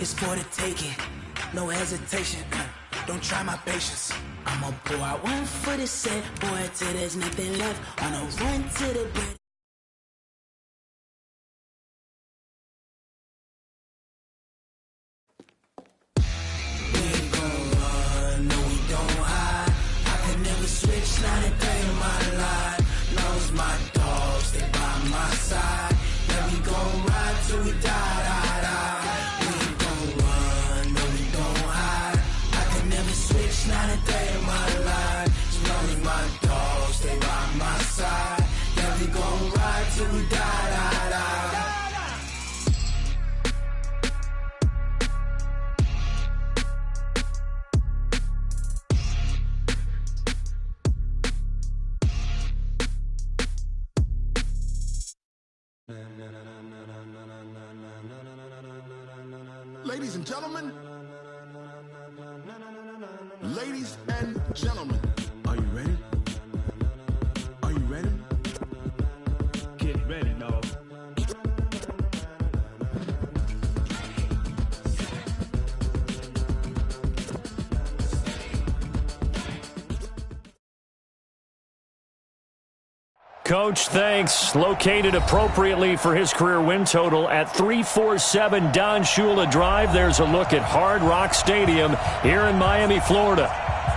it's for the taking. No hesitation, don't try my patience. I'ma pour out one for the set, boy, till there's nothing left. On a run to the bread. We ain't gon' run, no we don't hide. I can never switch, not a day in my life. Knows my dogs, stay by my side. Yeah, we gon' ride till we die, die, die. We ain't gon' run, no we don't hide. I can never switch, not a day in my life. As long as my dogs stay by my side. Yeah, we gon' ride till we die, die, die. Ladies and gentlemen, ladies and gentlemen, are you ready? Are you ready? Get ready, dog. Coach, thanks. Located appropriately for his career win total at 347 Don Shula Drive. There's a look at Hard Rock Stadium here in Miami, Florida.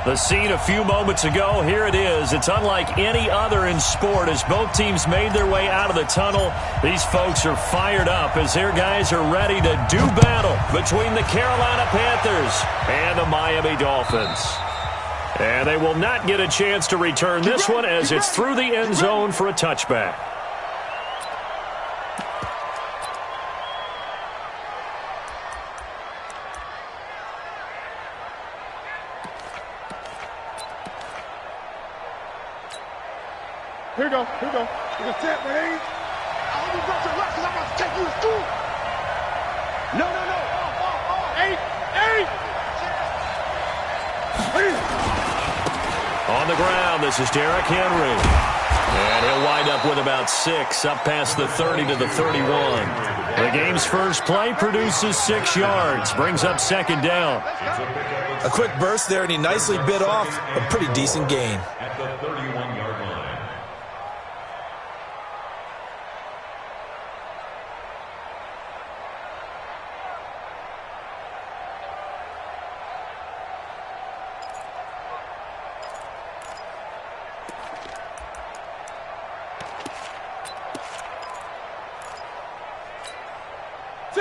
The scene a few moments ago, here it is. It's unlike any other in sport as both teams made their way out of the tunnel. These folks are fired up as their guys are ready to do battle between the Carolina Panthers and the Miami Dolphins. And they will not get a chance to return this one as it's through the end zone for a touchback. Here we go. Here we go. You can set, man. I hope you got your left because I'm about to take you to school. No. Eight. On the ground, this is Derrick Henry. And he'll wind up with about 6, up past the 30 to the 31. The game's first play produces 6 yards, brings up second down. A quick burst there, and he nicely bit off a pretty decent gain. At the 31-yard line.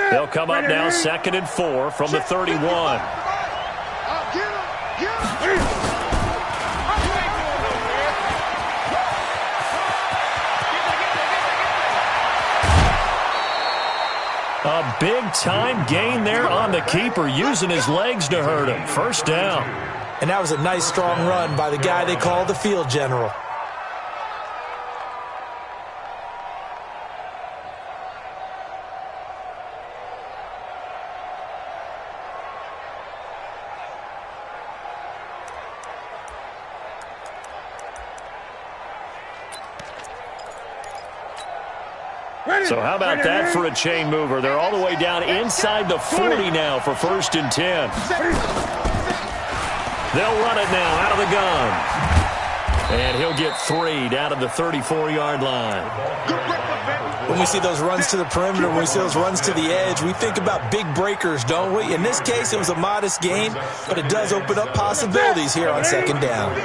They'll come up now 2nd and 4 from the 31. A big-time gain there on the keeper, using his legs to hurt him. First down. And that was a nice, strong run by the guy they call the field general. So how about that for a chain mover? They're all the way down inside the 40 now for 1st and 10. They'll run it now out of the gun. And he'll get 3 down to the 34-yard line. When we see those runs to the perimeter, when we see those runs to the edge, we think about big breakers, don't we? In this case, it was a modest gain, but it does open up possibilities here on 2nd down.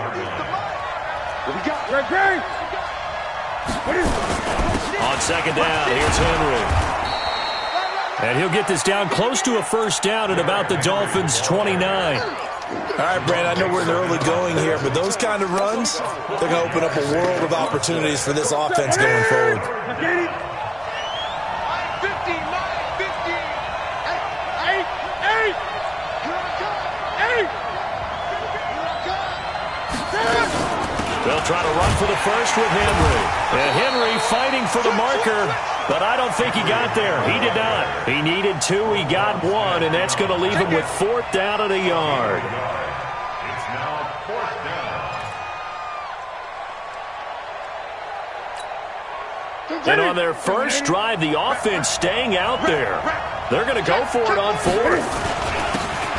On 2nd down, here's Henry. And he'll get this down close to a first down at about the Dolphins' 29. All right, Brandon, I know we're in the early going here, but those kind of runs, they're going to open up a world of opportunities for this offense going forward. They'll try to run for the first with Henry. And Henry fighting for the marker, but I don't think he got there. He did not. He needed 2. He got 1, and that's going to leave him with 4th down at a yard. It's now 4th down. And on their first drive, the offense staying out there. They're going to go for it on fourth.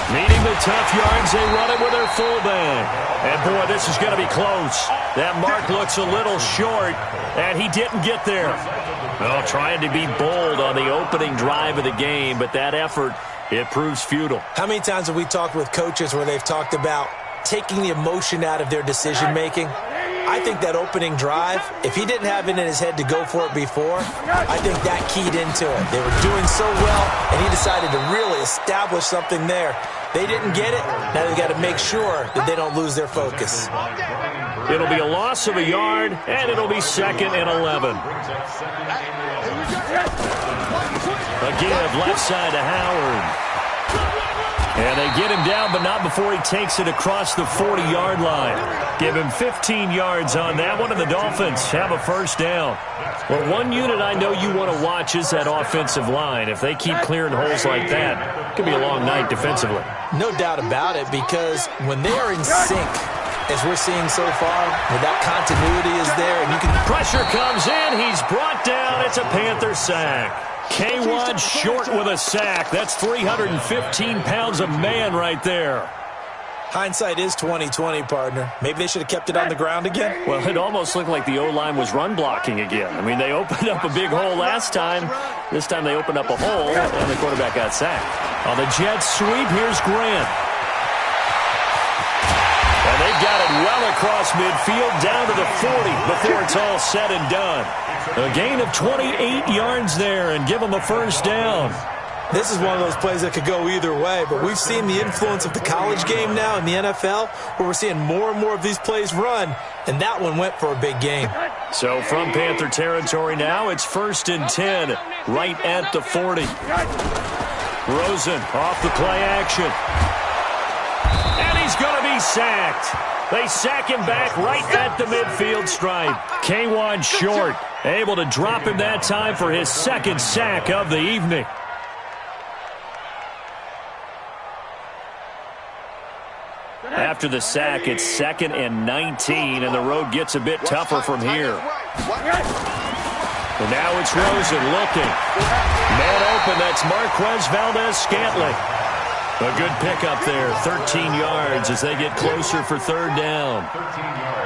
Needing the tough yards, they run it with their fullback. And, boy, this is going to be close. That mark looks a little short, and he didn't get there. Well, trying to be bold on the opening drive of the game, but that effort, it proves futile. How many times have we talked with coaches where they've talked about taking the emotion out of their decision-making? I think that opening drive, if he didn't have it in his head to go for it before, I think that keyed into it. They were doing so well, and he decided to really establish something there. They didn't get it. Now they've got to make sure that they don't lose their focus. It'll be a loss of a yard, and it'll be 2nd and 11. A give left side to Howard. And they get him down, but not before he takes it across the 40-yard line. Give him 15 yards on that one, and the Dolphins have a first down. Well, one unit I know you want to watch is that offensive line. If they keep clearing holes like that, it could be a long night defensively. No doubt about it, because when they are in sync, as we're seeing so far, where that continuity is there, and you can... Pressure comes in. He's brought down. It's a Panther sack. K1 short with a sack. That's 315 pounds of man right there. Hindsight is 20/20, partner. Maybe they should have kept it on the ground again. Well, it almost looked like the O-line was run blocking again. I mean, they opened up a big hole last time. This time they opened up a hole, and the quarterback got sacked. On the jet sweep, here's Grant. And they've got it well across midfield, down to the 40 before it's all said and done. A gain of 28 yards there and give them a first down. This is one of those plays that could go either way, but we've seen the influence of the college game now in the NFL, where we're seeing more and more of these plays run, and that one went for a big gain. So from Panther territory now, it's 1st and 10, right at the 40. Rosen off the play action. And he's going to be sacked. They sack him back right at the midfield stripe. K1 short, able to drop him that time for his 2nd sack of the evening. After the sack, it's 2nd and 19, and the road gets a bit tougher from here. And now it's Rosen looking. Man open, that's Marquez Valdez-Scantling. A good pickup there, 13 yards as they get closer for 3rd down.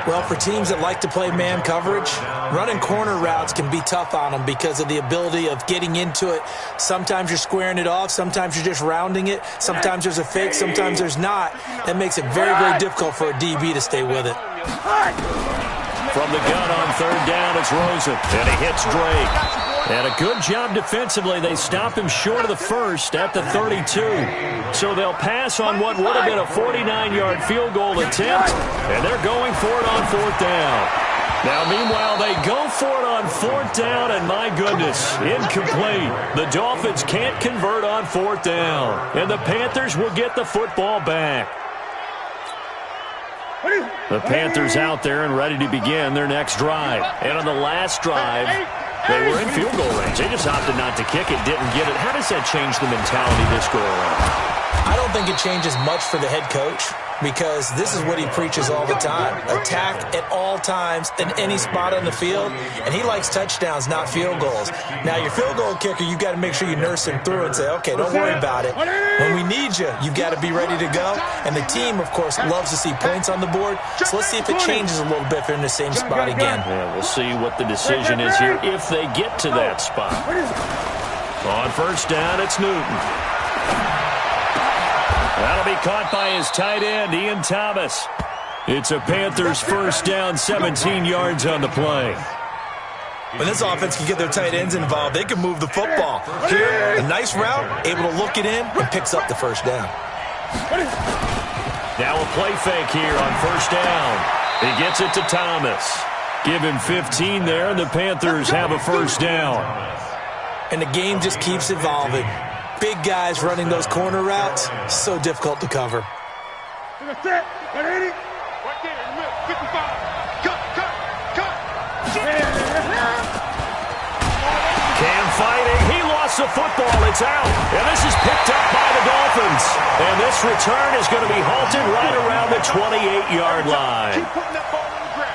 Well, for teams that like to play man coverage, running corner routes can be tough on them because of the ability of getting into it. Sometimes you're squaring it off. Sometimes you're just rounding it. Sometimes there's a fake. Sometimes there's not. That makes it very, very difficult for a DB to stay with it. From the gun on 3rd down, it's Rosen, and he hits Drake. And a good job defensively. They stop him short of the first at the 32. So they'll pass on what would have been a 49-yard field goal attempt, and they're going for it on 4th down. Now, meanwhile, they go for it on 4th down, and my goodness, incomplete. The Dolphins can't convert on 4th down, and the Panthers will get the football back. The Panthers out there and ready to begin their next drive. And on the last drive, they were in field goal range. They just opted not to kick it, didn't get it. How does that change the mentality this go around? I don't think it changes much for the head coach because this is what he preaches all the time. Attack at all times in any spot on the field, and he likes touchdowns, not field goals. Now, your field goal kicker, you've got to make sure you nurse him through and say, okay, don't worry about it. When we need you, you've got to be ready to go. And the team, of course, loves to see points on the board, so let's see if it changes a little bit if they're in the same spot again. Yeah, we'll see what the decision is here if they get to that spot. On 1st down, it's Newton. That'll be caught by his tight end, Ian Thomas. It's a Panthers first down, 17 yards on the play. When this offense can get their tight ends involved, they can move the football. Here, a nice route, able to look it in, and picks up the first down. Now a play fake here on 1st down. He gets it to Thomas. Give him 15 there, and the Panthers have a first down. And the game just keeps evolving. Big guys running those corner routes, so difficult to cover. Cam fighting. He lost the football. It's out. And this is picked up by the Dolphins. And this return is going to be halted right around the 28-yard line.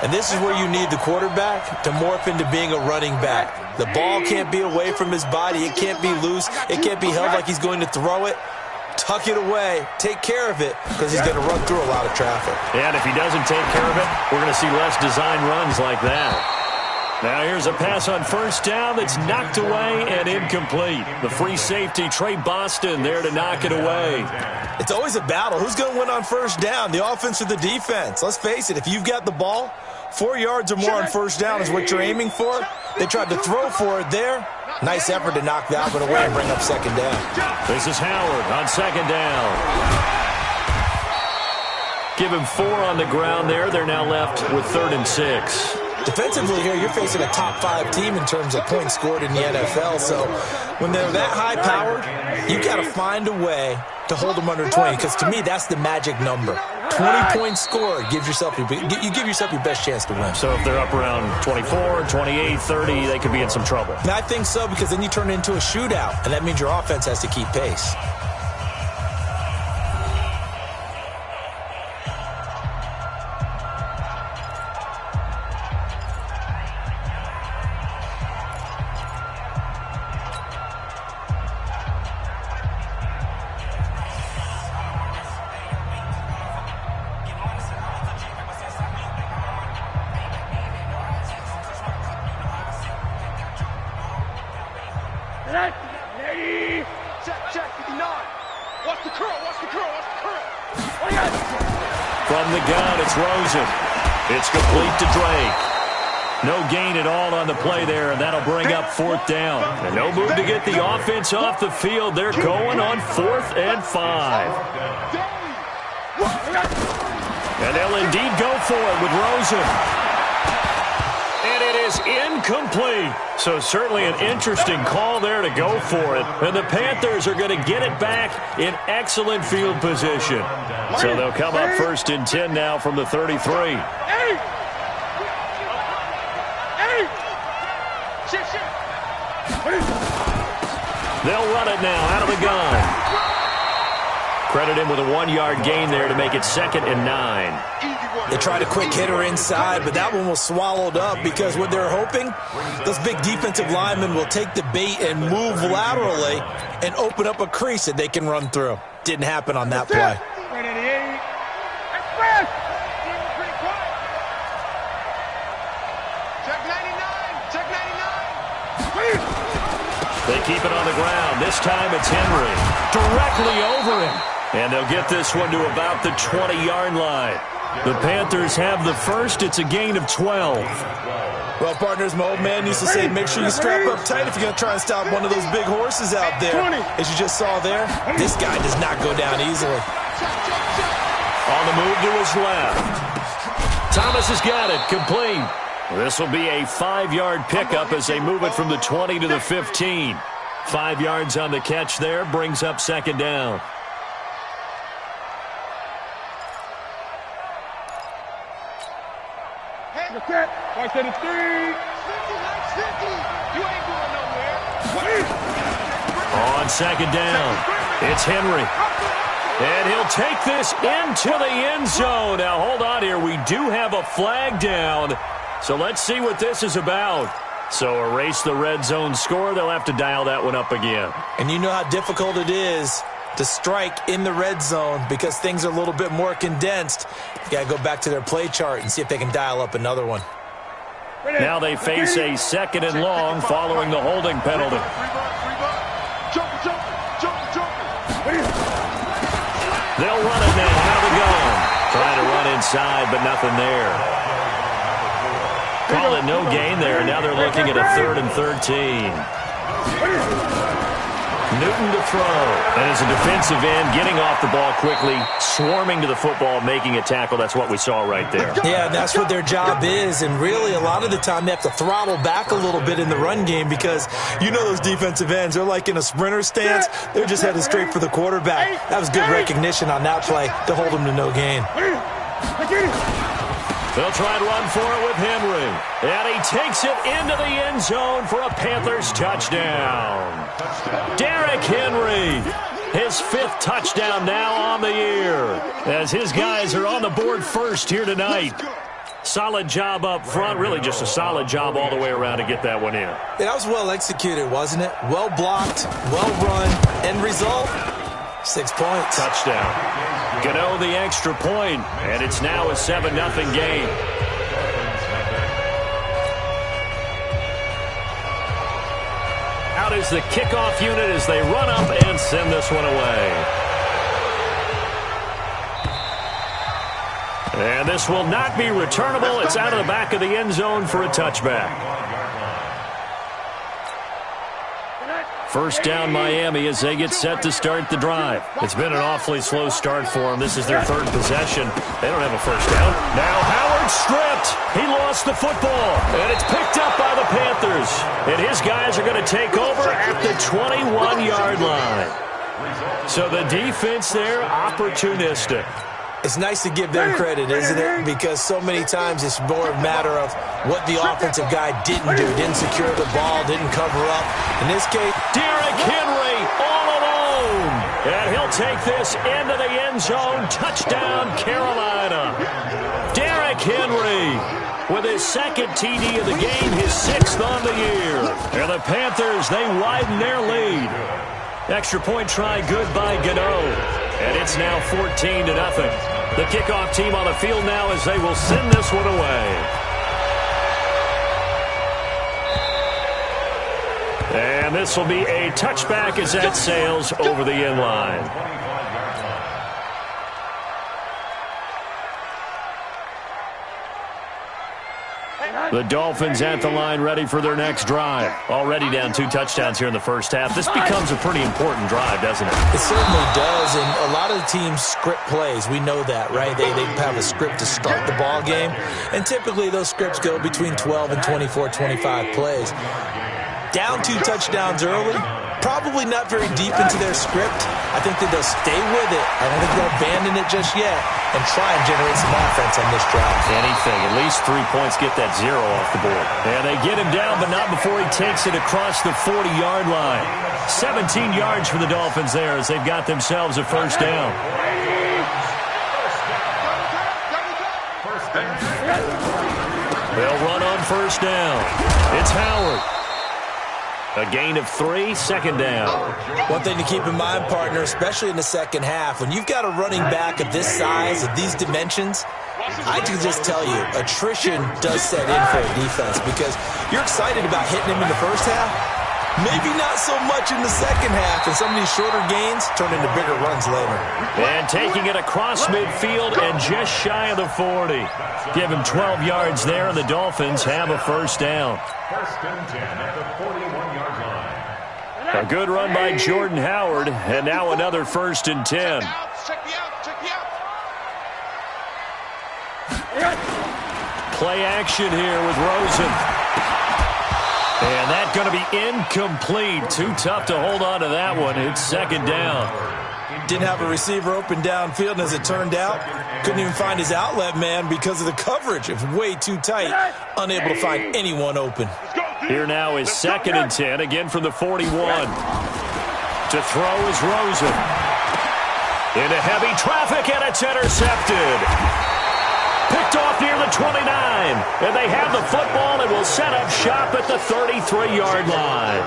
And this is where you need the quarterback to morph into being a running back. The ball can't be away from his body. It can't be loose. It can't be held like he's going to throw it. Tuck it away. Take care of it because he's going to run through a lot of traffic. And if he doesn't take care of it, we're going to see less design runs like that. Now here's a pass on first down that's knocked away and incomplete. The free safety, Trey Boston, there to knock it away. It's always a battle. Who's going to win on first down, the offense or the defense? Let's face it, if you've got the ball, 4 yards or more on first down is what you're aiming for. They tried to throw for it there. Nice effort to knock that one away and bring up second down. This is Howard on second down. Give him 4 on the ground there. They're now left with 3rd and 6. Defensively here, you're facing a top-5 team in terms of points scored in the NFL. So when they're that high-powered, you got to find a way to hold them under 20. Because to me, that's the magic number. 20 points scored. You give yourself your best chance to win. So if they're up around 24, 28, 30, they could be in some trouble. And I think so, because then you turn it into a shootout, and that means your offense has to keep pace. From the gun, it's Rosen. It's complete to Drake. No gain at all on the play there, and that'll bring up 4th down. And no move to get the offense off the field. They're going on 4th and 5. And they'll indeed go for it with Rosen. And it is incomplete. So certainly an interesting call there to go for it. And the Panthers are going to get it back in excellent field position. So they'll come up 1st and 10 now from the 33. They'll run it now out of the gun. Credit him with a 1-yard gain there to make it 2nd and 9. They tried a quick hitter inside, but that one was swallowed up because what they're hoping, those big defensive linemen will take the bait and move laterally and open up a crease that they can run through. Didn't happen on that play. They keep it on the ground. This time it's Henry. Directly over him. And they'll get this one to about the 20-yard line. The Panthers have the first. It's a gain of 12. Well, partners, my old man used to say, make sure you strap up tight if you're going to try and stop one of those big horses out there. As you just saw there, this guy does not go down easily. On the move to his left. Thomas has got it. Complete. This will be a 5-yard pickup as they move it from the 20 to the 15. 5 yards on the catch there. Brings up 2nd down. Watch that, it's 3. 50, you ain't going nowhere. On 2nd down, it's Henry. And he'll take this into the end zone. Now, hold on here. We do have a flag down. So let's see what this is about. So erase the red zone score. They'll have to dial that one up again. And you know how difficult it is to strike in the red zone because things are a little bit more condensed. You got to go back to their play chart and see if they can dial up another one. Now they face a 2nd and long following the holding penalty. They'll run it now out of the gun. Trying to run inside, but nothing there. Call it no gain there. Now they're looking at a 3rd and 13. Newton to throw. And as a defensive end, getting off the ball quickly, swarming to the football, making a tackle. That's what we saw right there. Yeah, that's what their job is. And really, a lot of the time, they have to throttle back a little bit in the run game because you know those defensive ends, they're like in a sprinter stance. They're just headed straight for the quarterback. That was good recognition on that play to hold them to no gain. They'll try and run for it with Henry. And he takes it into the end zone for a Panthers touchdown. Derrick Henry, his 5th touchdown now on the year, as his guys are on the board first here tonight. Solid job up front, really just a solid job all the way around to get that one in. Yeah, that was well executed, wasn't it? Well blocked, well run. End result, 6 points. Touchdown. Gano the extra point, and it's now a 7-0 game. Out is the kickoff unit as they run up and send this one away. And this will not be returnable. It's out of the back of the end zone for a touchback. First down Miami as they get set to start the drive. It's been an awfully slow start for them. This is their third possession. They don't have a first down. Now Howard stripped. He lost the football. And it's picked up by the Panthers. And his guys are going to take over at the 21-yard line. So the defense there, opportunistic. It's nice to give them credit, isn't it? Because so many times it's more a matter of what the offensive guy didn't do. Didn't secure the ball, didn't cover up. In this case, Derrick Henry all alone. And he'll take this into the end zone. Touchdown, Carolina. Derrick Henry with his second TD of the game, his 6th on the year. And the Panthers, they widen their lead. Extra point try good by Gano. And it's now 14-0. The kickoff team on the field now as they will send this one away. And this will be a touchback as that sails over the end line. The Dolphins at the line ready for their next drive. Already down 2 touchdowns here in the first half. This becomes a pretty important drive, doesn't it? It certainly does, and a lot of the teams script plays. We know that, right? They have a script to start the ball game, and typically those scripts go between 12 and 24, 25 plays. Down 2 touchdowns early, probably not very deep into their script. I think that they'll stay with it. I don't think they'll abandon it just yet and try and generate some offense on this drive. Anything. At least 3 points, get that 0 off the board. And they get him down, but not before he takes it across the 40-yard line. 17 yards for the Dolphins there as they've got themselves a first down. They'll run on first down. It's Howard. A gain of 3, second down. One thing to keep in mind, partner, especially in the second half, when you've got a running back of this size, of these dimensions, I can just tell you, attrition does set in for a defense because you're excited about hitting him in the first half. Maybe not so much in the second half, and some of these shorter gains turn into bigger runs later. And taking it across midfield and just shy of the 40. Give him 12 yards there, and the Dolphins have a first down. First and 10 at the 41-yard line. A good run by Jordan Howard, and now another first and 10. Play action here with Rosen. And that's going to be incomplete. Too tough to hold on to that one. It's second down. Didn't have a receiver open downfield, and as it turned out, couldn't even find his outlet man because of the coverage. It was way too tight. Unable to find anyone open. Here now is second and 10, again from the 41. To throw is Rosen. Into heavy traffic, and it's intercepted. Picked off near the 29. And they have the football and will set up shop at the 33-yard line.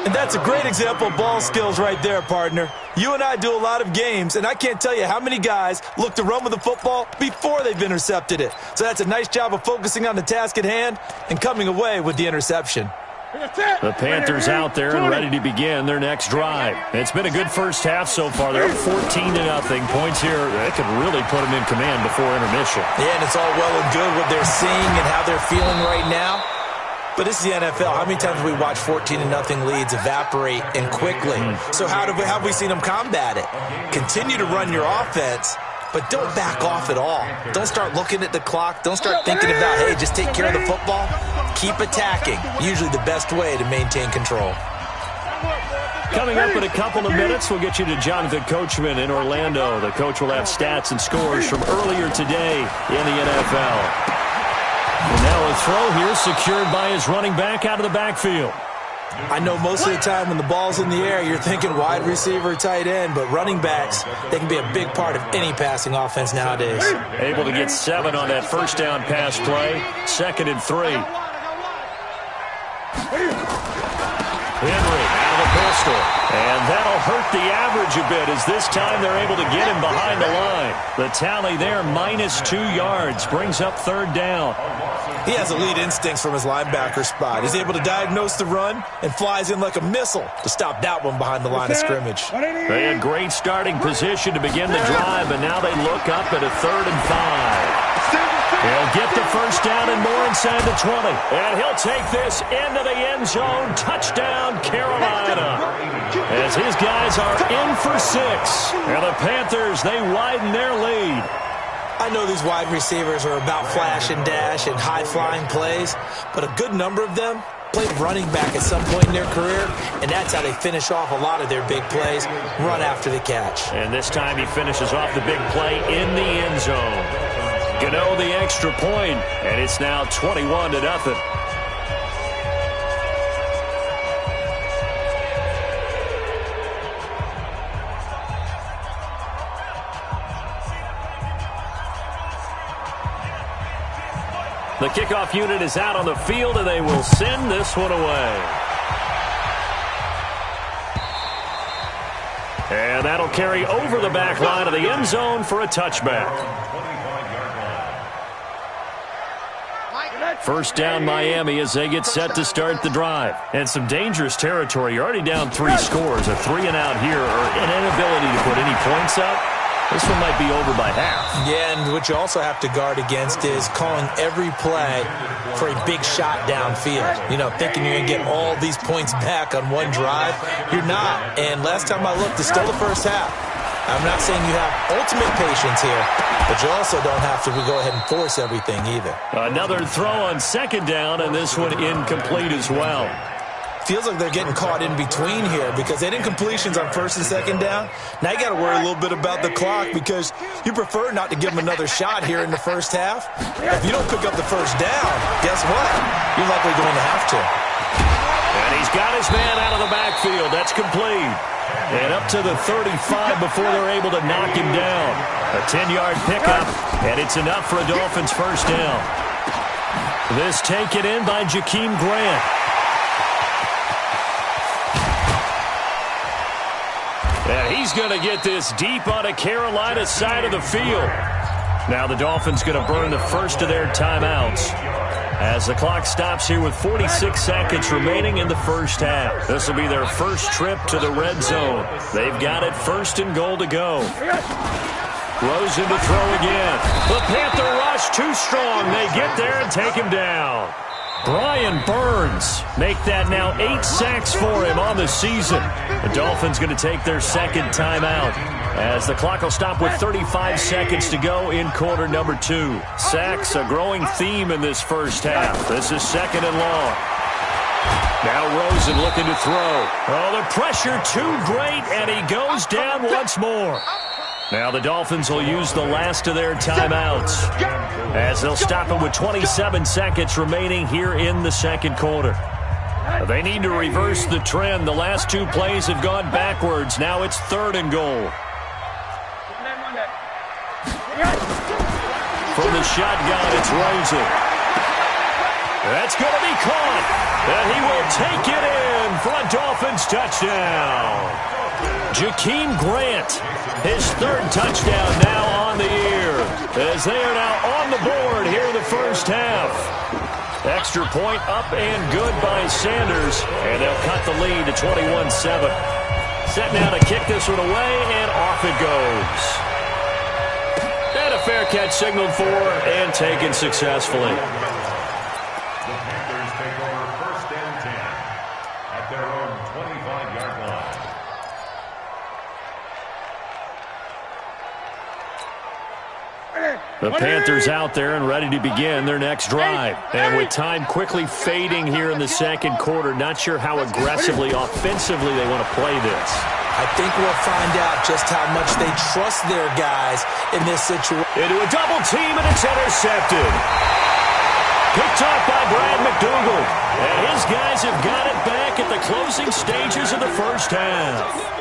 And that's a great example of ball skills right there, partner. You and I do a lot of games, and I can't tell you how many guys look to run with the football before they've intercepted it. So that's a nice job of focusing on the task at hand and coming away with the interception. The Panthers out there and ready to begin their next drive. It's been a good first half so far. They're up 14-0. Points here, they could really put them in command before intermission. Yeah, and it's all well and good what they're seeing and how they're feeling right now. But this is the NFL. How many times have we watched 14-0 leads evaporate and quickly? So how have we seen them combat it? Continue to run your offense, but don't back off at all. Don't start looking at the clock. Don't start thinking about, hey, just take care of the football. Keep attacking. Usually the best way to maintain control. Coming up in a couple of minutes, we'll get you to Jonathan Coachman in Orlando. The coach will have stats and scores from earlier today in the NFL. And now a throw here secured by his running back out of the backfield. I know most of the time when the ball's in the air, you're thinking wide receiver, tight end, but running backs, they can be a big part of any passing offense nowadays. Able to get 7 on that first down pass play. 2nd and 3. Henry out of the pistol. And that'll hurt the average a bit as this time they're able to get him behind the line. The tally there, -2 yards, brings up 3rd down. He has elite instincts from his linebacker spot. He's able to diagnose the run and flies in like a missile to stop that one behind the line of scrimmage. They had great starting position to begin the drive, but now they look up at a 3rd and 5. He'll get the first down and more inside the 20. And he'll take this into the end zone. Touchdown, Carolina. As his guys are in for 6. And the Panthers, they widen their lead. I know these wide receivers are about flash and dash and high-flying plays, but a good number of them played running back at some point in their career, and that's how they finish off a lot of their big plays, run after the catch. And this time he finishes off the big play in the end zone. Gano the extra point, and it's now 21-0. The kickoff unit is out on the field, and they will send this one away. And that'll carry over the back line of the end zone for a touchback. First down Miami as they get set to start the drive. And some dangerous territory. You're already down 3 scores. A 3-and-out here or an inability to put any points up. This one might be over by half. Yeah, and what you also have to guard against is calling every play for a big shot downfield. You know, thinking you're going to get all these points back on one drive. You're not. And last time I looked, it's still the first half. I'm not saying you have ultimate patience here, but you also don't have to go ahead and force everything either. Another throw on 2nd down, and this one incomplete as well. Feels like they're getting caught in between here because they did incompletions on 1st and 2nd down. Now you got to worry a little bit about the clock because you prefer not to give them another shot here in the first half. If you don't pick up the first down, guess what? You're likely going to have to. And he's got his man out of the backfield. That's complete. And up to the 35 before they're able to knock him down. A 10-yard pickup, and it's enough for a Dolphins first down. This taken in by Jakeem Grant. And he's going to get this deep on a Carolina side of the field. Now the Dolphins going to burn the first of their timeouts as the clock stops here with 46 seconds remaining in the first half. This will be their first trip to the red zone. They've got it 1st and goal to go. Rosen to throw again. The Panther rush too strong. They get there and take him down. Brian Burns make that now 8 sacks for him on the season. The Dolphins going to take their 2nd timeout as the clock will stop with 35 seconds to go in quarter number 2. Sacks, a growing theme in this first half. This is 2nd and long. Now Rosen looking to throw. Oh, the pressure too great, and he goes down once more. Now the Dolphins will use the last of their timeouts as they'll stop it with 27 seconds remaining here in the 2nd quarter. They need to reverse the trend. The last 2 plays have gone backwards. Now it's 3rd and goal. From the shotgun, it's Rosen. That's going to be caught. And he will take it in for a Dolphins touchdown. Jakeem Grant, his 3rd touchdown now on the year, as they are now on the board here in the first half. Extra point up and good by Sanders, and they'll cut the lead to 21-7. Set now to kick this one away, and off it goes. And a fair catch signaled for and taken successfully. The Panthers take over 1st and 10 at their own 25-yard line. The Panthers out there and ready to begin their next drive. And with time quickly fading here in the 2nd quarter, not sure how aggressively, offensively they want to play this. I think we'll find out just how much they trust their guys in this situation. Into a double team, and it's intercepted. Picked off by Brad McDougal. And his guys have got it back at the closing stages of the first half.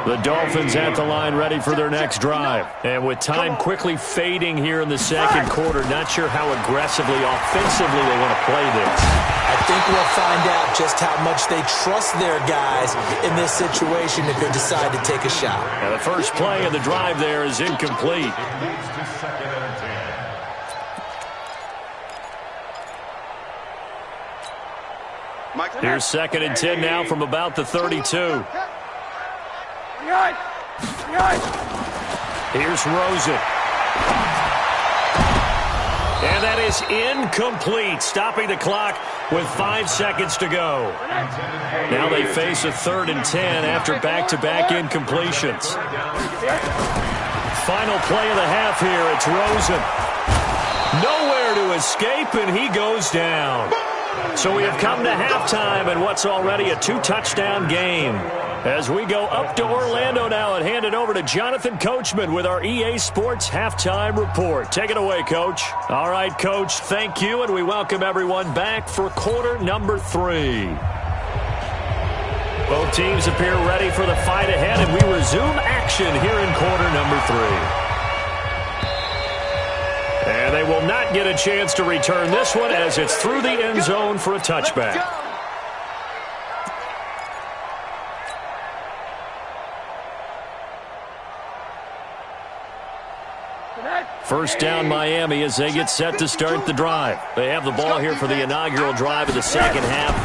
The Dolphins at the line ready for their next drive. And with time quickly fading here in the second quarter, not sure how aggressively, offensively they want to play this. I think we'll find out just how much they trust their guys in this situation if they decide to take a shot. And the first play of the drive there is incomplete. Here's 2nd and 10 now from about the 32. Here's Rosen. And that is incomplete, stopping the clock with 5 seconds to go. Now they face a 3rd and 10 after back-to-back incompletions. Final play of the half here, it's Rosen. Nowhere to escape, and he goes down. So we have come to halftime in what's already a 2-touchdown game. As we go up to Orlando now and hand it over to Jonathan Coachman with our EA Sports Halftime Report. Take it away, Coach. All right, Coach, thank you, and we welcome everyone back for quarter number 3. Both teams appear ready for the fight ahead, and we resume action here in quarter number 3. And they will not get a chance to return this one as it's through the end zone for a touchback. First down, Miami, as they get set to start the drive. They have the ball here for the inaugural drive of the second half.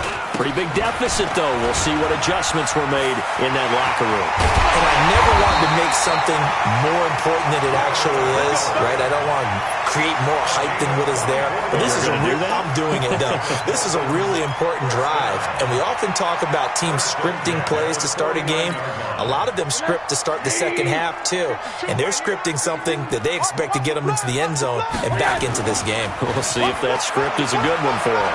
Pretty big deficit, though. We'll see what adjustments were made in that locker room. And I never wanted to make something more important than it actually is, right? I don't want to create more hype than what is there. But this is a real, I'm doing it, though. This is a really important drive. And we often talk about teams scripting plays to start a game. A lot of them script to start the second half, too. And they're scripting something that they expect to get them into the end zone and back into this game. We'll see if that script is a good one for them.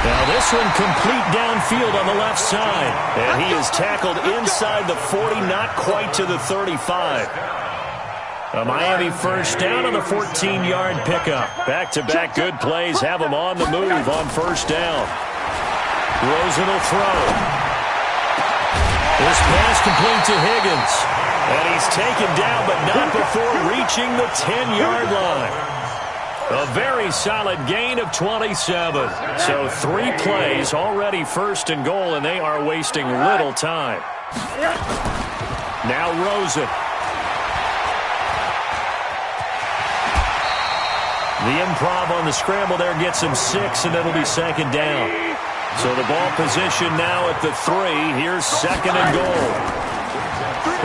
Now this one complete downfield on the left side. And he is tackled inside the 40, not quite to the 35. A Miami first down on the 14-yard pickup. Back-to-back good plays have them on the move on first down. Rosen will throw. This pass complete to Higgins. And he's taken down, but not before reaching the 10-yard line. A very solid gain of 27. So 3 plays already first and goal, and they are wasting little time. Now Rosen. The improv on the scramble there gets him 6, and it'll be second down. So the ball position now at the 3. Here's second and goal.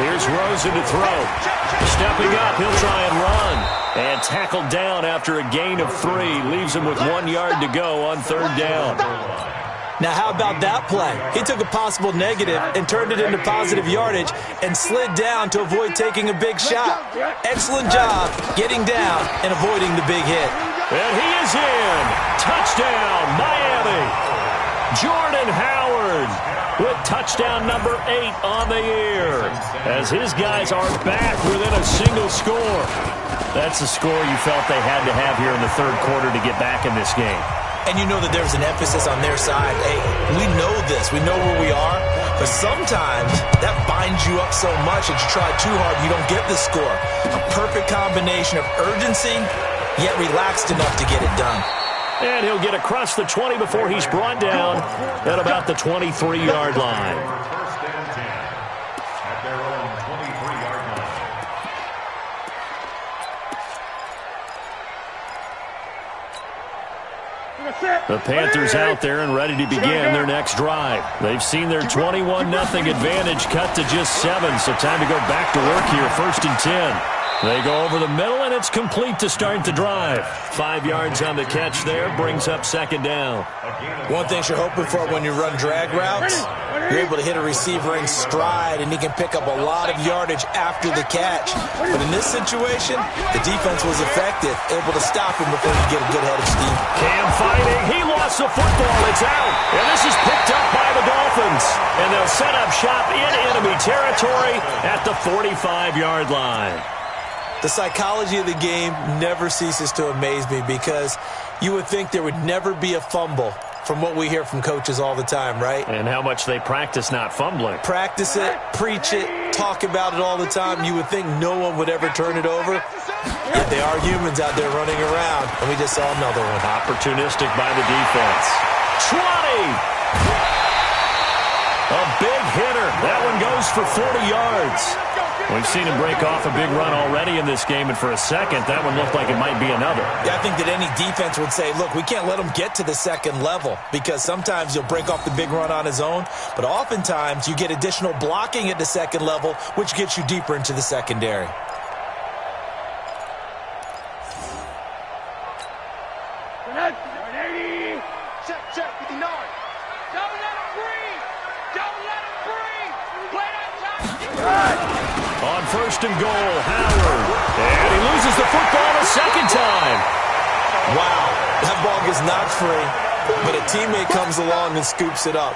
Here's Rosen to throw. Stepping up, he'll try and run. And tackled down after a gain of 3. Leaves him with 1 yard to go on third down. Now, how about that play? He took a possible negative and turned it into positive yardage and slid down to avoid taking a big shot. Excellent job getting down and avoiding the big hit. And he is in. Touchdown, Miami. Jordan Howard with touchdown number 8 on the year, as his guys are back within a single score. That's a score you felt they had to have here in the third quarter to get back in this game. And you know that there's an emphasis on their side. Hey, we know this. We know where we are. But sometimes that binds you up so much that you try too hard, you don't get the score. A perfect combination of urgency, yet relaxed enough to get it done. And he'll get across the 20 before he's brought down at about the 23-yard line. First and 10 at their own 23-yard line. The Panthers out there and ready to begin their next drive. They've seen their 21-0 advantage cut to just 7, so time to go back to work here, first and 10. They go over the middle, and it's complete to start the drive. 5 yards on the catch there, brings up second down. One thing you're hoping for when you run drag routes, you're able to hit a receiver in stride, and he can pick up a lot of yardage after the catch. But in this situation, the defense was effective, able to stop him before he get a good head of steam. Cam fighting. He lost the football. It's out. And this is picked up by the Dolphins. Dolphins, and they'll set up shop in enemy territory at the 45-yard line. The psychology of the game never ceases to amaze me because you would think there would never be a fumble from what we hear from coaches all the time, right? And how much they practice not fumbling. Practice it, preach it, talk about it all the time. You would think no one would ever turn it over. Yet they are humans out there running around, and we just saw another one. Opportunistic by the defense. 20! A big hitter. That one goes for 40 yards. We've seen him break off a big run already in this game, and for a second, that one looked like it might be another. Yeah, I think that any defense would say, look, we can't let him get to the second level because sometimes he'll break off the big run on his own, but oftentimes you get additional blocking at the second level, which gets you deeper into the secondary. Check, 59. Don't let him breathe. Don't let him breathe. Play that time. On first and goal, Howard. And he loses the football a second time. Wow, that ball gets knocked free, but a teammate comes along and scoops it up.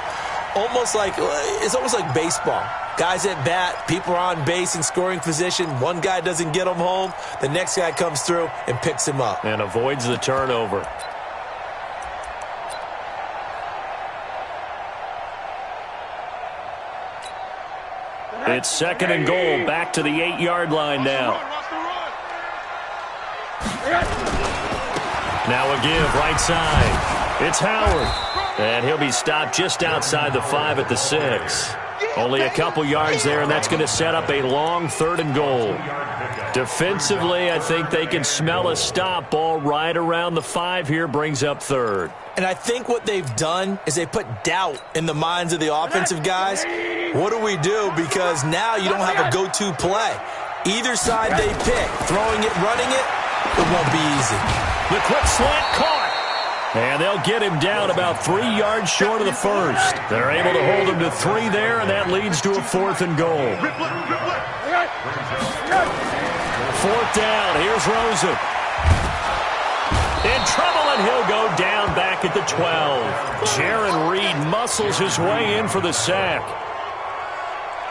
It's almost like baseball. Guys at bat, people are on base in scoring position. One guy doesn't get him home. The next guy comes through and picks him up. And avoids the turnover. It's second and goal, back to the 8-yard line now. Now a give, right side. It's Howard. And he'll be stopped just outside the 5 at the 6. Only a couple yards there, and that's going to set up a long third and goal. Defensively, I think they can smell a stop. Ball right around the 5 here, brings up third. And I think what they've done is they put doubt in the minds of the offensive guys. What do we do? Because now you don't have a go-to play. Either side they pick, throwing it, running it, it won't be easy. The quick slant caught. And they'll get him down about 3 yards short of the first. They're able to hold him to 3 there, and that leads to a fourth and goal. Fourth down. Here's Rosen. In trouble, and he'll go down back at the 12. Jaron Reed muscles his way in for the sack.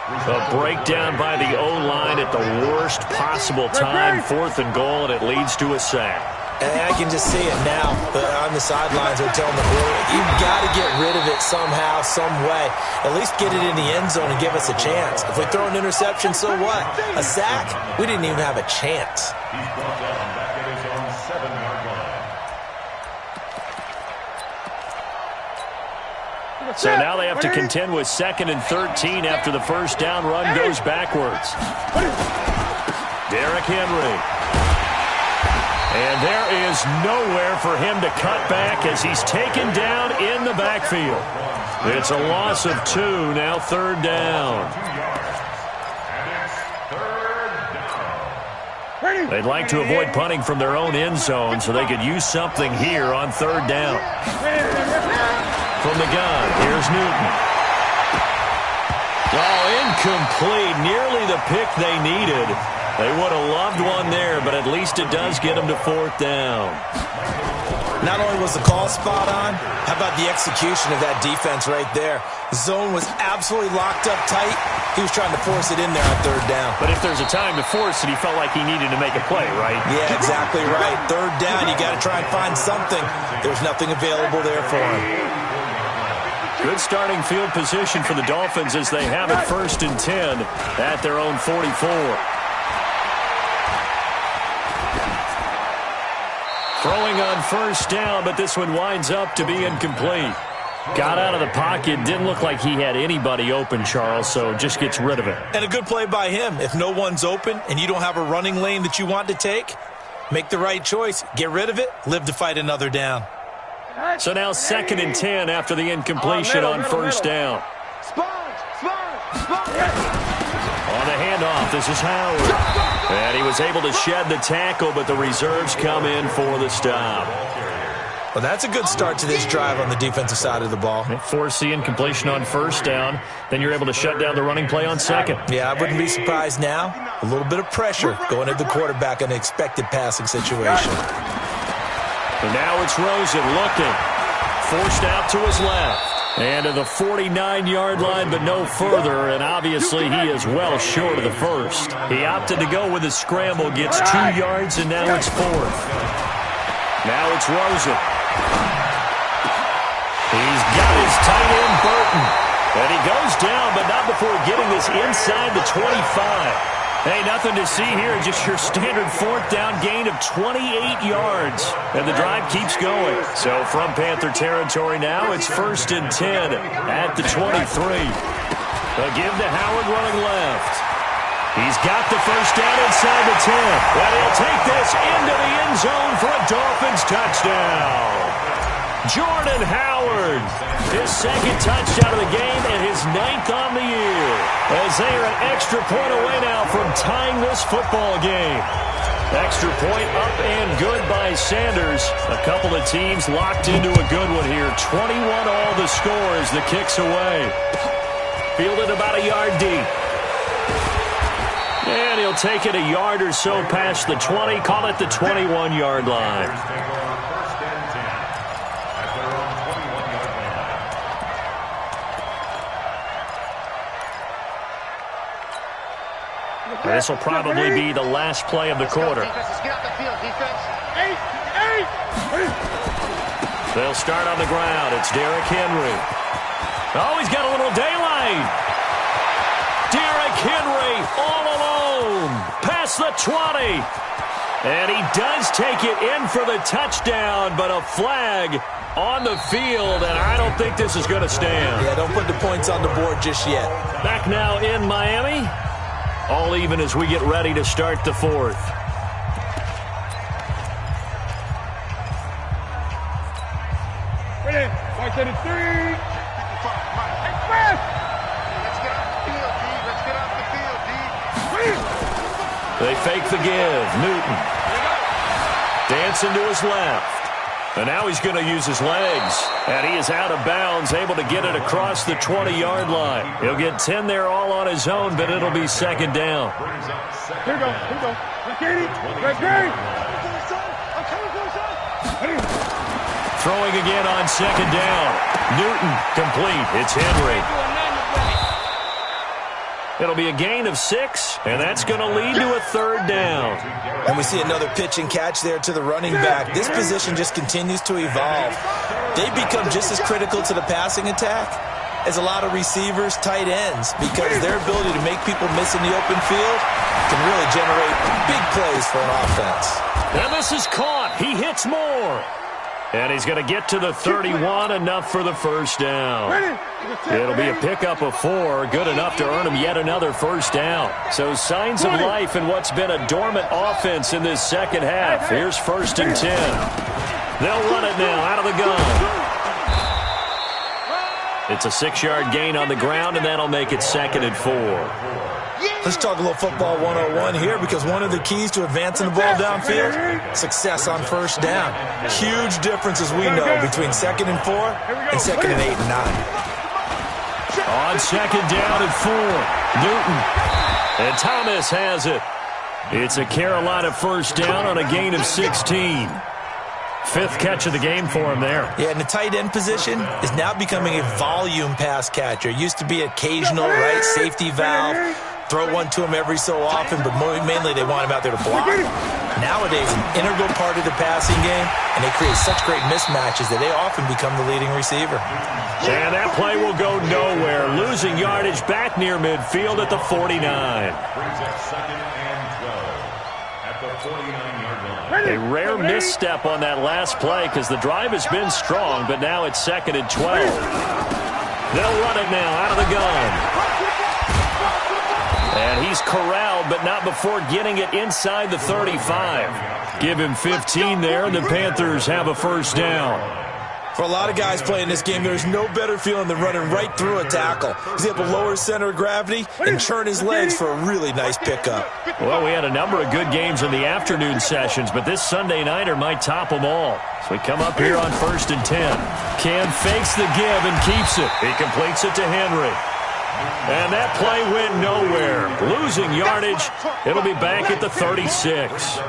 A breakdown by the O-line at the worst possible time. Fourth and goal, and it leads to a sack. And I can just see it now. On the sidelines, they're telling the boy, you've got to get rid of it somehow, some way. At least get it in the end zone and give us a chance. If we throw an interception, so what? A sack? We didn't even have a chance. He's brought down back at his own 7-yard line. So now they have to contend with 2nd and 13 after the first down run goes backwards. Derrick Henry. And there is nowhere for him to cut back as he's taken down in the backfield. It's a loss of 2, now third down. They'd like to avoid punting from their own end zone so they could use something here on third down. From the gun, here's Newton. Oh, incomplete. Nearly the pick they needed. They would have loved one there, but at least it does get them to fourth down. Not only was the call spot on, how about the execution of that defense right there? Zone was absolutely locked up tight. He was trying to force it in there on third down. But if there's a time to force it, he felt like he needed to make a play, right? Yeah, exactly right. Third down, you got to try and find something. There's nothing available there for him. Good starting field position for the Dolphins as they have it 1st and 10 at their own 44. Throwing on first down, but this one winds up to be incomplete. Got out of the pocket. Didn't look like he had anybody open, Charles, so just gets rid of it. And a good play by him. If no one's open and you don't have a running lane that you want to take, make the right choice. Get rid of it. Live to fight another down. So now 2nd and 10 after the incompletion on first down. On the handoff, this is Howard. And he was able to shed the tackle, but the reserves come in for the stop. Well, that's a good start to this drive on the defensive side of the ball. Force the incompletion on first down. Then you're able to shut down the running play on second. Yeah, I wouldn't be surprised now. A little bit of pressure going at the quarterback in an expected passing situation. And now it's Rosen looking. Forced out to his left. And to the 49-yard line, but no further, and obviously he is well short of the first. He opted to go with a scramble, gets 2 yards, and now it's 4th. Now it's Rosen. He's got his tight end, Burton. And he goes down, but not before getting this inside the 25. Hey, nothing to see here, just your standard 4th down gain of 28 yards. And the drive keeps going. So from Panther territory now, it's 1st and 10 at the 23. They'll give to Howard running left. He's got the first down inside the 10. And he'll take this into the end zone for a Dolphins touchdown. Jordan Howard, his 2nd touchdown of the game and his 9th on the year. As they are an extra point away now from tying this football game. Extra point up and good by Sanders. A couple of teams locked into a good one here. 21 all the score as the kick's away. Fielded about a yard deep. And he'll take it a yard or so past the 20. Call it the 21-yard line. This will probably be the last play of the quarter. They'll start on the ground. It's Derrick Henry. Oh, he's got a little daylight. Derrick Henry all alone. Past the 20. And he does take it in for the touchdown, but a flag on the field, and I don't think this is going to stand. Yeah, don't put the points on the board just yet. Back now in Miami. All even as we get ready to start the 4th. Ready? March to the 3. Express! Let's get off the field, D. Let's get off the field, D. They fake the give. Newton. Dancing to his left. And now he's going to use his legs. And he is out of bounds, able to get it across the 20-yard line. He'll get 10 there all on his own, but it'll be 2nd down. Here we go. Here we go. Let's get it. Throwing again on 2nd down. Newton complete. It's Henry. It'll be a gain of 6, and that's going to lead to a 3rd down. And we see another pitch and catch there to the running back. This position just continues to evolve. They become just as critical to the passing attack as a lot of receivers, tight ends, because their ability to make people miss in the open field can really generate big plays for an offense. And this is caught. He hits more. And he's going to get to the 31, enough for the 1st down. It'll be a pickup of 4, good enough to earn him yet another 1st down. So signs of life in what's been a dormant offense in this 2nd half. Here's 1st and 10. They'll run it now out of the gun. It's a 6-yard gain on the ground, and that'll make it 2nd and 4. Let's talk a little football 101 here, because one of the keys to advancing the ball downfield, success on 1st down. Huge difference, as we know, between 2nd and 4 and 2nd and 8 and 9. On 2nd down and 4, Newton. And Thomas has it. It's a Carolina 1st down on a gain of 16. 5th catch of the game for him there. Yeah, and the tight end position is now becoming a volume pass catcher. It used to be occasional, right, safety valve. Throw one to him every so often, but mainly they want him out there to block. Nowadays, an integral part of the passing game, and they create such great mismatches that they often become the leading receiver. And that play will go nowhere. Losing yardage back near midfield at the 49. Brings up 2nd and 12 at the 49-yard line. A rare misstep on that last play because the drive has been strong, but now it's 2nd and 12. They'll run it now out of the gun. And he's corralled, but not before getting it inside the 35. Give him 15 there, and the Panthers have a 1st down. For a lot of guys playing this game, there's no better feeling than running right through a tackle. He's able to lower his center of gravity and turn his legs for a really nice pickup. Well, we had a number of good games in the afternoon sessions, but this Sunday nighter might top them all. So we come up here on 1st and 10. Cam fakes the give and keeps it. He completes it to Henry. And that play went nowhere. Losing yardage. It'll be back at the 36.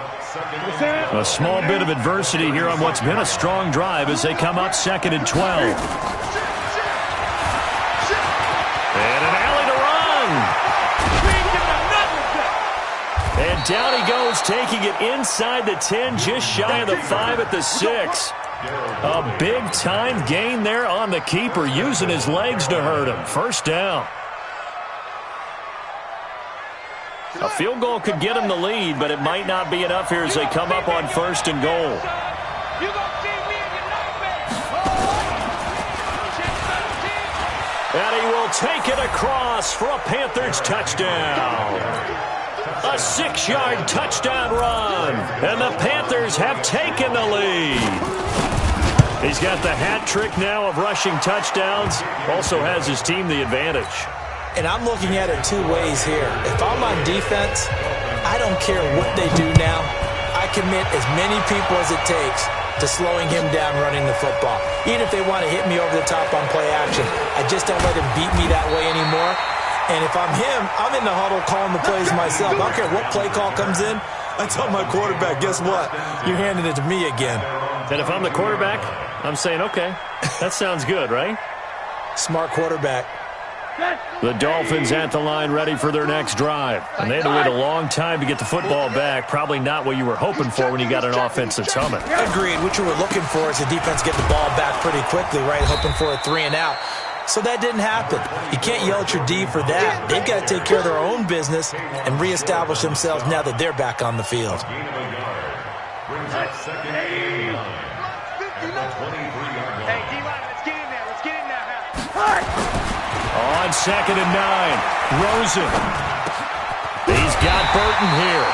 A small bit of adversity here on what's been a strong drive as they come up 2nd and 12. And an alley to run. And down he goes, taking it inside the 10, just shy of the 5 at the 6. A big-time gain there on the keeper, using his legs to hurt him. First down. A field goal could get him the lead, but it might not be enough here as they come up on 1st and goal. And he will take it across for a Panthers touchdown. A 6-yard touchdown run. And the Panthers have taken the lead. He's got the hat trick now of rushing touchdowns. Also has his team the advantage. And I'm looking at it two ways here. If I'm on defense, I don't care what they do now. I commit as many people as it takes to slowing him down running the football. Even if they want to hit me over the top on play action, I just don't let him beat me that way anymore. And if I'm him, I'm in the huddle calling the plays myself. I don't care what play call comes in. I tell my quarterback, guess what? You're handing it to me again. And if I'm the quarterback, I'm saying, okay, that sounds good, right? Smart quarterback. The Dolphins at the line ready for their next drive. And they had to wait a long time to get the football back. Probably not what you were hoping for when you got an offense that's humming. Agreed. What you were looking for is the defense get the ball back pretty quickly, right? Hoping for a 3 and out. So that didn't happen. You can't yell at your D for that. They've got to take care of their own business and reestablish themselves now that they're back on the field. Brings up second and 9 at the 23-yard line. Hey, D-line, let's get in there. Let's get in there. On 2nd and 9, Rosen. He's got Burton here.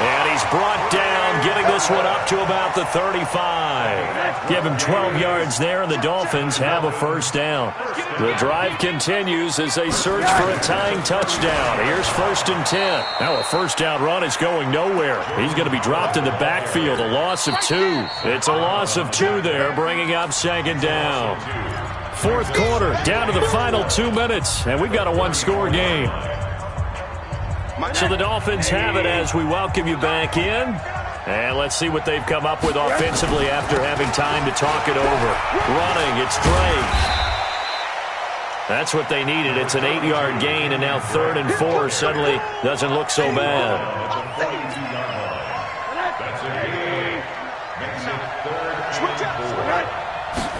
And he's brought down, getting this one up to about the 35. Give him 12 yards there, and the Dolphins have a first down. The drive continues as they search for a tying touchdown. Here's 1st and 10. Now a first down run is going nowhere. He's going to be dropped in the backfield, a loss of 2. It's a loss of 2 there, bringing up 2nd down. 4th quarter, down to the final 2 minutes, and we've got a one-score game. So the Dolphins have it as we welcome you back in. And let's see what they've come up with offensively after having time to talk it over. Running, it's Drake. That's what they needed. It's an 8-yard gain, and now 3rd and 4 suddenly doesn't look so bad. That's a gain. Makes it 3rd and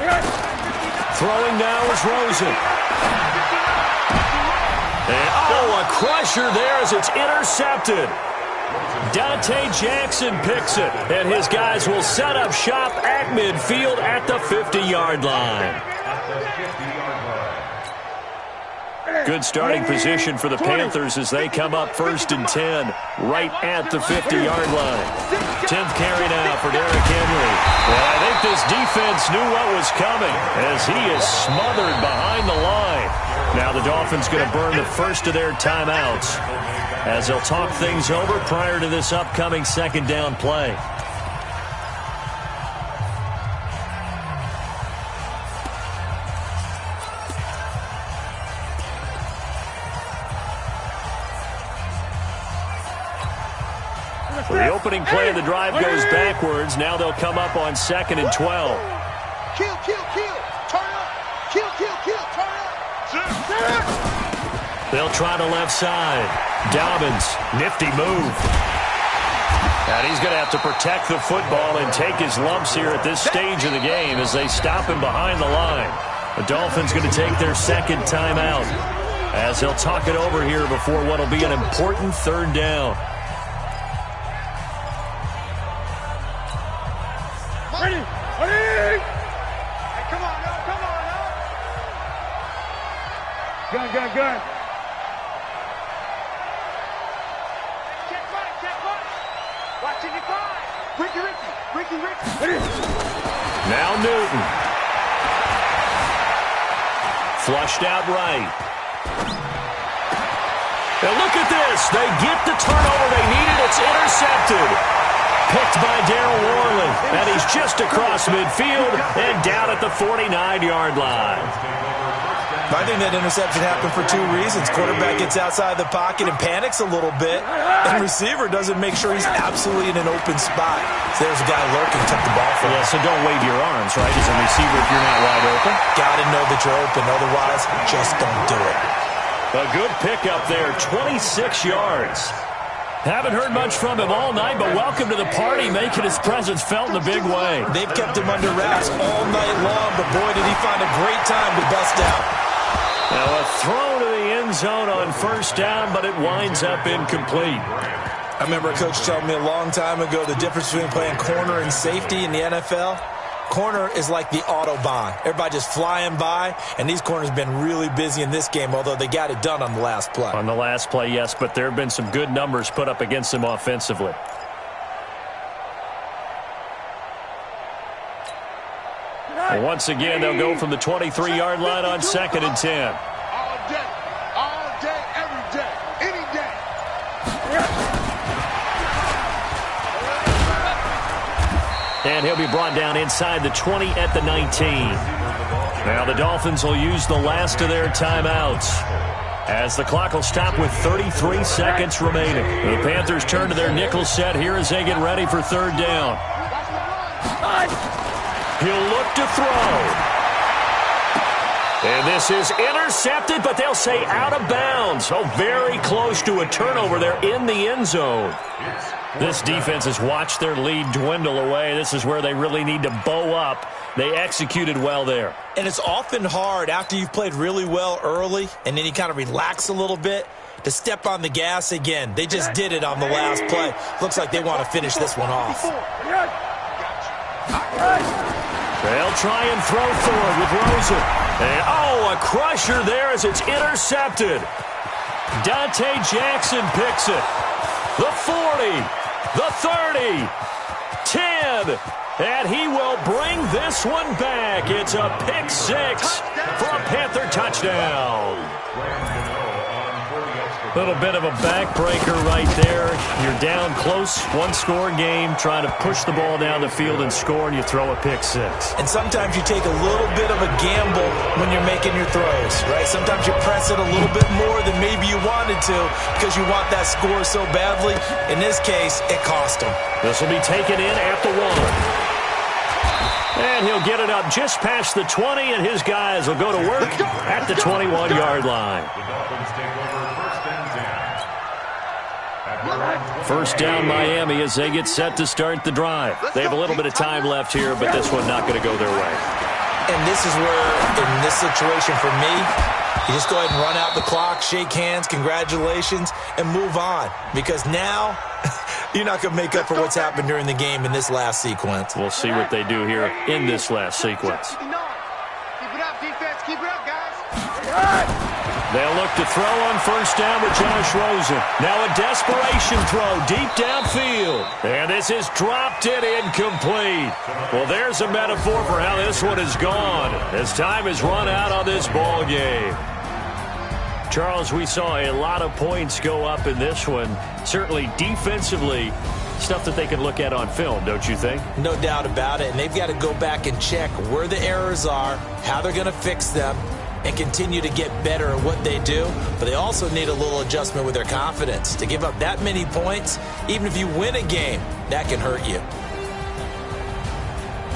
4. Throwing now is Rosen. And, a crusher there as it's intercepted. Dante Jackson picks it, and his guys will set up shop at midfield at the 50-yard line. Good starting position for the Panthers as they come up 1st and 10, right at the 50-yard line. 10th carry now for Derrick Henry. Well, I think this defense knew what was coming as he is smothered behind the line. Now the Dolphins going to burn the first of their timeouts as they'll talk things over prior to this upcoming 2nd down play. The opening play of the drive goes backwards. Now they'll come up on 2nd and 12. Kill, kill, kill. Turn up. Kill, kill, kill. Turn up. They'll try the left side. Dobbins, nifty move. And he's going to have to protect the football and take his lumps here at this stage of the game as they stop him behind the line. The Dolphins going to take their 2nd timeout as they'll talk it over here before what will be an important 3rd down. Ready? Ready? Hey, come on, now. Come on, now. Gun, gun, gun. Check right, check right. Watching your five. Ricky, Ricky. Ricky, Ricky. Ready? Now Newton. Flushed out right. Now look at this. They get the turnover they needed. It's intercepted. Picked by Darryl Worley, and he's just across midfield and down at the 49-yard line. I think that interception happened for 2 reasons. Quarterback gets outside the pocket and panics a little bit, and receiver doesn't make sure he's absolutely in an open spot. So there's a guy lurking, took the ball from him. Yeah, so don't wave your arms, right, as a receiver if you're not wide open. Got to know that you're open, otherwise just don't do it. A good pickup there, 26 yards. Haven't heard much from him all night, but welcome to the party, making his presence felt in a big way. They've kept him under wraps all night long, but boy, did he find a great time to bust out. Now a throw to the end zone on first down, but it winds up incomplete. I remember a coach telling me a long time ago the difference between playing corner and safety in the NFL. Corner is like the Autobahn. Everybody just flying by, and these corners have been really busy in this game, although they got it done on the last play. On the last play, yes, but there have been some good numbers put up against them offensively. And once again, they'll go from the 23-yard line on 2nd and 10. All day, every day, any day. And he'll be brought down inside the 20 at the 19. Now the Dolphins will use the last of their timeouts, as the clock will stop with 33 seconds remaining. The Panthers turn to their nickel set here as they get ready for third down. He'll look to throw. And this is intercepted, but they'll say out of bounds. Oh, very close to a turnover there in the end zone. This defense has watched their lead dwindle away. This is where they really need to bow up. They executed well there. And it's often hard after you've played really well early and then you kind of relax a little bit to step on the gas again. They just did it on the last play. Looks like they want to finish this one off. They'll try and throw forward with Rosen. And, oh, a crusher there as it's intercepted. Dante Jackson picks it. The 40, the 30, 10, and he will bring this one back. It's a pick six for a Panther touchdown. A little bit of a backbreaker right there. You're down close, one-score game, trying to push the ball down the field and score, and you throw a pick six. And sometimes you take a little bit of a gamble when you're making your throws, right? Sometimes you press it a little bit more than maybe you wanted to because you want that score so badly. In this case, it cost him. This will be taken in at the 1. And he'll get it up just past the 20, and his guys will go to work at the 21-yard line. First down Miami as they get set to start the drive. They have a little bit of time left here, but this one not going to go their way. And this is where, in this situation for me, you just go ahead and run out the clock, shake hands, congratulations, and move on. Because now, you're not going to make up for what's happened during the game in this last sequence. We'll see what they do here in this last sequence. Keep it up, defense. Keep it up, guys. They'll look to throw on first down with Josh Rosen. Now a desperation throw deep downfield. And this is dropped in incomplete. Well, there's a metaphor for how this one is gone, as time has run out on this ball game. Charles, we saw a lot of points go up in this one. Certainly defensively, stuff that they can look at on film, don't you think? No doubt about it. And they've got to go back and check where the errors are, how they're going to fix them, and continue to get better at what they do. But they also need a little adjustment with their confidence. To give up that many points, even if you win a game, that can hurt you.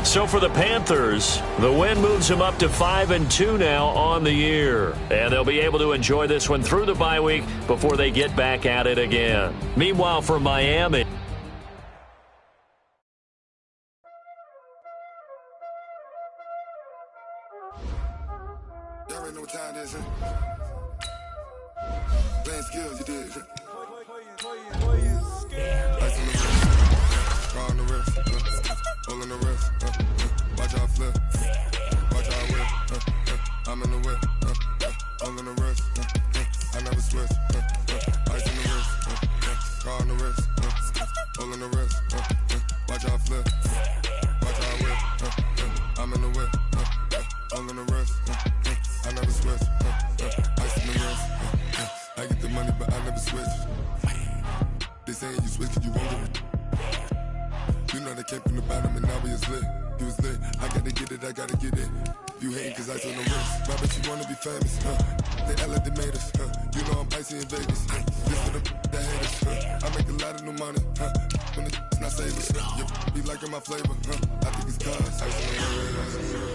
So for the Panthers, the win moves them up to 5-2 now on the year. And they'll be able to enjoy this one through the bye week before they get back at it again. Meanwhile, for Miami, Y'all already know what time it is, huh? Playing skills, you did. Ice on the wrist, car on the wrist, hole in the wrist, watch out flip, watch out whip, I'm in the whip, hole in the wrist, I never switch, ice on the wrist, car on the wrist, hole in the wrist, watch out flip, watch out whip, I'm in the whip, hole in the wrist, I never switch, ice in the wrist, I get the money but I never switch. They saying you switch cause you won't get it. You know they came from the bottom and now we is lit. You was lit, I gotta get it, I gotta get it. You hating cause ice on the wrist, but I bet you wanna be famous, They act like they made us, You know I'm icy in Vegas, This for the that hate us, I make a lot of new money, When it's not savers, You be liking my flavor, I think it's cause ice on the wrist.